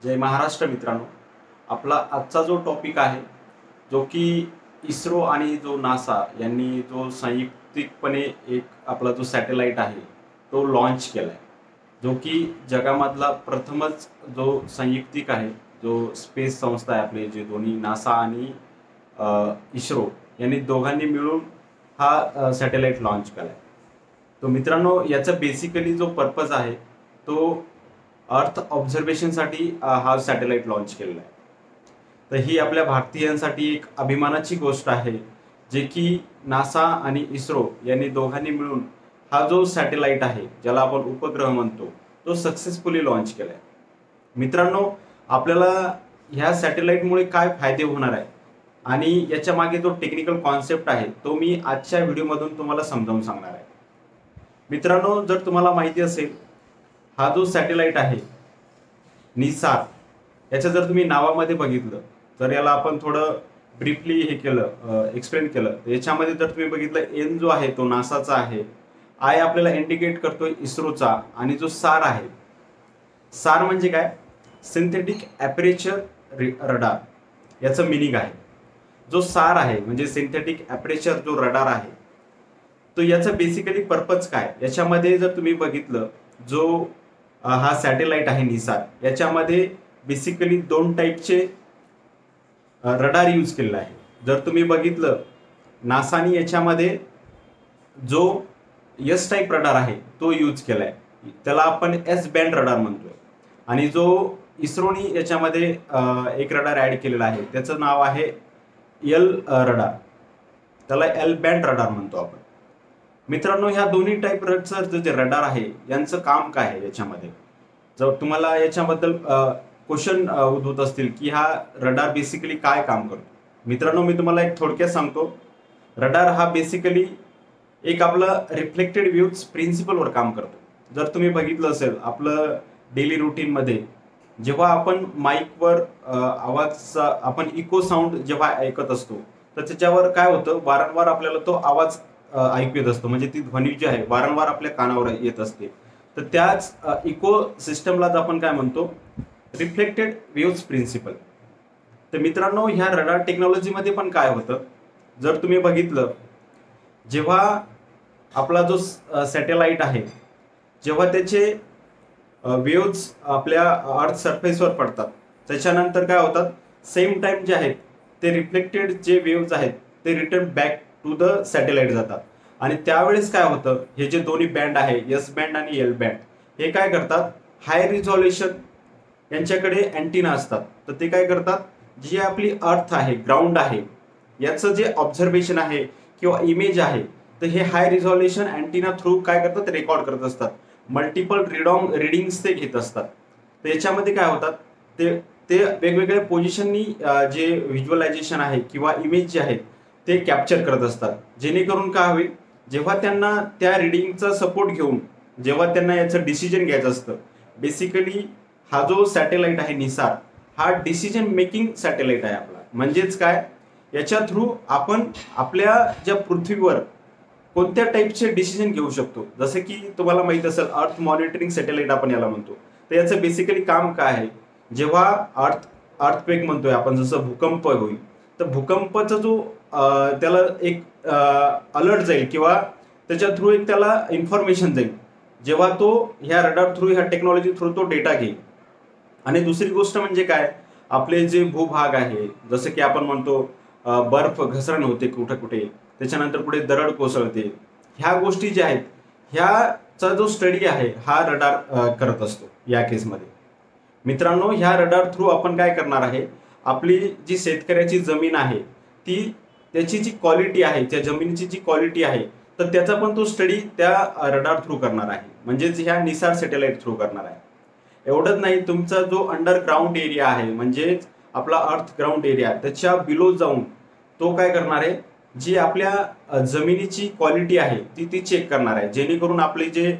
जय महाराष्ट्र मित्रांनो. आपला आजचा जो टॉपिक आहे जो की इस्रो आणि जो नासा यांनी जो संयुक्तिकपणे एक आपला जो सॅटेलाइट आहे तो लॉन्च केला आहे, जो की जगामधला प्रथमच जो संयुक्तिक आहे, जो स्पेस संस्था आहे आपले जे दोन्ही नासा आणि इस्रो यांनी दोघांनी मिळून हा सॅटेलाइट लॉन्च केला आहे. तो मित्रांनो याचा बेसिकली जो पर्पज आहे तो अर्थ ऑब्झर्वेशनसाठी हा सॅटेलाइट लॉन्च केलेला आहे. तर ही आपल्या भारतीयांसाठी एक अभिमानाची गोष्ट आहे, जे की नासा आणि इस्रो यांनी दोघांनी मिळून हा जो सॅटेलाइट आहे ज्याला आपण उपग्रह म्हणतो तो सक्सेसफुली लॉन्च केला आहे. मित्रांनो, आपल्याला ह्या सॅटेलाइटमुळे काय फायदे होणार आहे आणि याच्या मागे जो टेक्निकल कॉन्सेप्ट आहे तो मी आजच्या व्हिडिओमधून तुम्हाला समजावून सांगणार आहे. मित्रांनो, जर तुम्हाला माहिती असेल, हा जो सॅटेलाइट आहे निसार, याचं जर तुम्ही नावामध्ये बघितलं, तर याला आपण थोडं ब्रीफली हे केलं, एक्सप्लेन केलं, तर याच्यामध्ये जर तुम्ही बघितलं, एन जो आहे तो नासाचा आहे, आय आपल्याला इंडिकेट करतोय इस्रोचा, आणि जो सार आहे, सार म्हणजे काय, सिंथेटिक ॲपरेचर रडार याचं मिनिंग आहे. जो सार आहे म्हणजे सिंथेटिक ॲपरेचर जो रडार आहे तो याचा बेसिकली पर्पज काय, याच्यामध्ये जर तुम्ही बघितलं, जो हा सॅटेलाइट आहे निसार, याच्यामध्ये बेसिकली दोन टाईपचे रडार यूज केलेला आहे. जर तुम्ही बघितलं, नासानी याच्यामध्ये जो एस टाईप रडार आहे तो यूज केला आहे, त्याला आपण एस बँड रडार म्हणतोय. आणि जो इस्रोनी याच्यामध्ये एक रडार ॲड केलेला आहे त्याचं नाव आहे एल रडार, त्याला एल बँड रडार म्हणतो आपण. मित्रांनो, ह्या दोन्ही टाईपचं जे रडार आहे यांचं काम काय आहे याच्यामध्ये, जर तुम्हाला याच्याबद्दल क्वेश्चन उद्भवत असतील की हा रडार बेसिकली काय काम करतो. मित्रांनो, मी तुम्हाला एक थोडक्यात सांगतो. रडार हा बेसिकली एक आपलं रिफ्लेक्टेड व्ह्यूज प्रिन्सिपलवर काम करतो. जर तुम्ही बघितलं असेल, आपलं डेली रुटीनमध्ये जेव्हा आपण माईकवर आवाजचा आपण इको साऊंड जेव्हा ऐकत असतो, तर त्याच्यावर काय होतं, वारंवार आपल्याला तो आवाज ऐकू येत असतो, म्हणजे ती ध्वनी जी आहे वारंवार आपल्या कानावर येत असते. तर त्याच इको सिस्टमलाच आपण काय म्हणतो, रिफ्लेक्टेड वेव्हज प्रिन्सिपल. तर मित्रांनो, ह्या रडार टेक्नॉलॉजीमध्ये पण काय होतं, जर तुम्ही बघितलं, जेव्हा आपला जो सॅटेलाइट आहे, जेव्हा त्याचे वेव्हज आपल्या अर्थ सरफेसवर पडतात, त्याच्यानंतर काय होतात, सेम टाइम जे आहेत ते रिफ्लेक्टेड जे वेव्हज आहेत ते return back to the satellite जातात. आणि त्यावेळेस काय होतं, हे जे दोन्ही बँड आहे, एस बँड आणि एल बँड, हे काय करतात, हाय रिझॉल्युशन यांच्याकडे अँटिना असतात. तर ते काय करतात, जी आपली अर्थ आहे, ग्राउंड आहे, याचं जे ऑब्झर्वेशन आहे किंवा इमेज आहे, तर हे हाय रिझॉल्युशन अँटिना थ्रू काय करतात, रेकॉर्ड करत असतात. मल्टिपल रिडिंग्स ते घेत असतात. तर याच्यामध्ये काय होतात, ते वेगवेगळ्या पोझिशननी जे व्हिज्युअलायझेशन आहे किंवा इमेज जे आहेत ते कॅप्चर करत असतात. जेणेकरून काय होईल, जेव्हा त्यांना त्या रिडिंगचा सपोर्ट घेऊन जेव्हा त्यांना याचं डिसिजन घ्यायचं असतं, बेसिकली हा जो सॅटेलाइट आहे निसार, हा डिसिजन मेकिंग सॅटेलाइट आहे आपला. म्हणजेच काय, याच्या थ्रू आपण आपल्या ज्या पृथ्वीवर कोणत्या टाईपचे डिसिजन घेऊ शकतो. जसं की तुम्हाला माहित असेल, अर्थ मॉनिटरिंग सॅटेलाइट आपण याला म्हणतो. तर याचं बेसिकली काम काय आहे, जेव्हा अर्थक्वेक म्हणतोय आपण, जसं भूकंप होईल, तर भूकंपाचा जो त्याला एक अलर्ट जाईल किंवा त्याच्या थ्रू एक त्याला इन्फॉर्मेशन जाईल, जेव्हा तो ह्या रडार थ्रू, ह्या टेक्नॉलॉजी थ्रू तो डेटा घेईल. आणि दुसरी गोष्ट म्हणजे काय, आपले जे भूभाग आहे, जसं की आपण म्हणतो बर्फ घसरण होते कुठे कुठे, त्याच्यानंतर पुढे दरड कोसळते, ह्या गोष्टी ज्या आहेत ह्याचा जो स्टडी आहे हा रडार करत असतो या केसमध्ये. मित्रांनो, ह्या रडार थ्रू आपण काय करणार आहे, आपली जी शेतकऱ्याची जमीन आहे ती, त्याची जी क्वालिटी आहे, त्या जमिनीची जी क्वालिटी आहे, तर त्याचा पण तो स्टडी त्या रडार थ्रू करणार आहे, म्हणजेच ह्या निसार सॅटेलाइट थ्रू करणार आहे. एवढंच नाही, तुमचा जो अंडरग्राऊंड एरिया आहे, म्हणजे आपला अर्थ ग्राउंड एरिया, त्याच्या बिलो जाऊन तो काय करणार आहे, जी आपल्या जमिनीची क्वालिटी आहे ती चेक करणार आहे, जेणेकरून आपली जे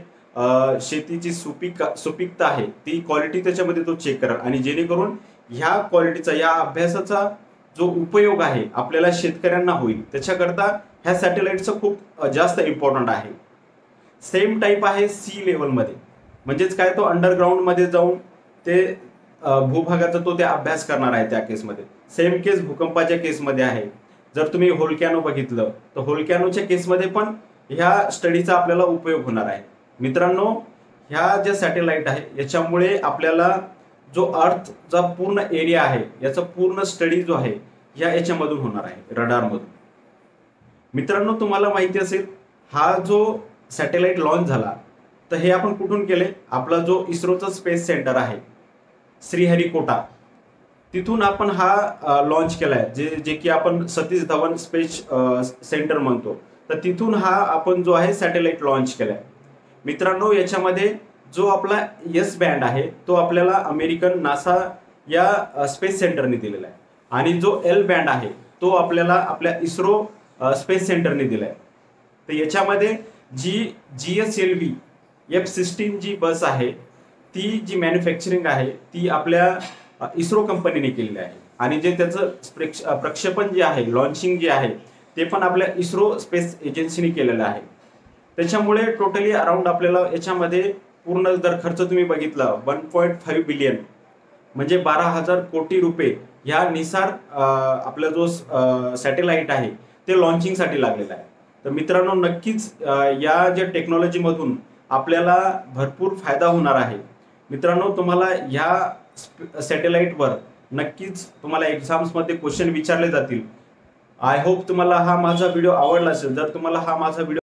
शेतीची सुपीकता आहे ती क्वालिटी त्याच्यामध्ये तो चेक करेल. आणि जेणेकरून ह्या क्वालिटीचा, या अभ्यासाचा जो उपयोग आहे आपल्याला शेतकऱ्यांना होईल, त्याच्याकरता ह्या सॅटेलाइटचं खूप जास्त इम्पॉर्टंट आहे. सेम टाईप आहे सी लेवलमध्ये, म्हणजेच काय, तो अंडरग्राऊंडमध्ये जाऊन ते भूभागाचा तो त्या अभ्यास करणार आहे त्या केसमध्ये. सेम केस भूकंपाच्या केसमध्ये आहे. जर तुम्ही होलकॅनो बघितलं तर होलकॅनोच्या केसमध्ये पण ह्या स्टडीचा आपल्याला उपयोग होणार आहे. मित्रांनो, ह्या ज्या सॅटेलाइट आहे याच्यामुळे आपल्याला जो अर्थचा पूर्ण एरिया आहे याचा पूर्ण स्टडी जो आहे याच्यामधून होणार आहे, रडारमधून. मित्रांनो, तुम्हाला माहिती असेल हा जो सॅटेलाइट लॉन्च झाला तर हे आपण कुठून केले? आपला जो इस्रोचा स्पेस सेंटर आहे श्रीहरिकोटा, तिथून आपण हा लॉन्च केलाय, जे की आपण सतीश धवन स्पेस सेंटर म्हणतो. तर तिथून हा आपण जो आहे सॅटेलाइट लॉन्च केलाय. मित्रांनो, याच्यामध्ये जो आपला एस बँड आहे तो आपल्याला अमेरिकन नासा या स्पेस सेंटरने दिलेला आहे आणि जो एल बँड आहे तो आपल्याला आपल्या इस्रो स्पेस सेंटरने दिलाय. तर याच्यामध्ये जी GSLV F-16 जी बस आहे ती जी मॅन्युफॅक्चरिंग आहे ती आपल्या इस्रो कंपनीने केलेली आहे आणि जे त्याचं प्रक्षेपण जे आहे, लॉन्चिंग जे आहे ते पण आपल्या इस्रो स्पेस एजन्सीने केलेलं आहे. त्याच्यामुळे टोटली अराउंड आपल्याला याच्यामध्ये पूर्ण जर खर्च तुम्ही बघितला 1.5 बिलियन म्हणजे 12,000 कोटी रुपये ह्या निसार आपला जो सॅटेलाइट आहे ते लॉन्चिंगसाठी लागलेला आहे. तर मित्रांनो, नक्कीच या ज्या टेक्नॉलॉजीमधून आपल्याला भरपूर फायदा होणार आहे. मित्रांनो, तुम्हाला ह्या सॅटेलाइटवर नक्कीच तुम्हाला एक्झाम्समध्ये क्वेश्चन विचारले जातील. आय होप तुम्हाला हा माझा व्हिडिओ आवडला असेल. जर तुम्हाला हा माझा व्हिडिओ